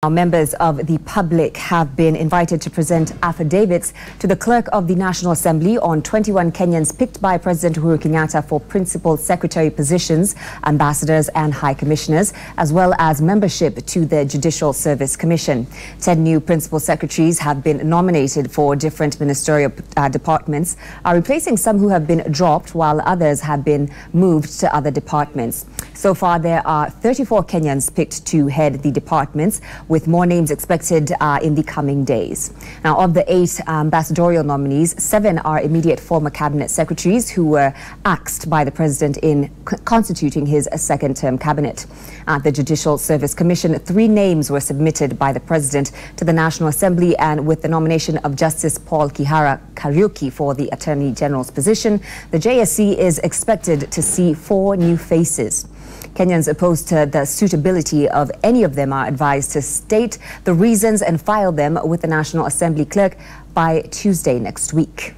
Now, members of the public have been invited to present affidavits to the Clerk of the National Assembly on 21 Kenyans picked by President Uhuru Kenyatta for principal secretary positions, ambassadors and high commissioners, as well as membership to the Judicial Service Commission. 10 new principal secretaries have been nominated for different ministerial departments, replacing some who have been dropped, while others have been moved to other departments. So far, there are 34 Kenyans picked to head the departments, with more names expected in the coming days. Now, of the 8 ambassadorial nominees, 7 are immediate former cabinet secretaries who were axed by the president in constituting his second-term cabinet. At the Judicial Service Commission, 3 names were submitted by the president to the National Assembly, and with the nomination of Justice Paul Kihara Kariuki for the Attorney General's position, the JSC is expected to see 4 new faces. Kenyans opposed to the suitability of any of them are advised to state the reasons and file them with the National Assembly clerk by Tuesday next week.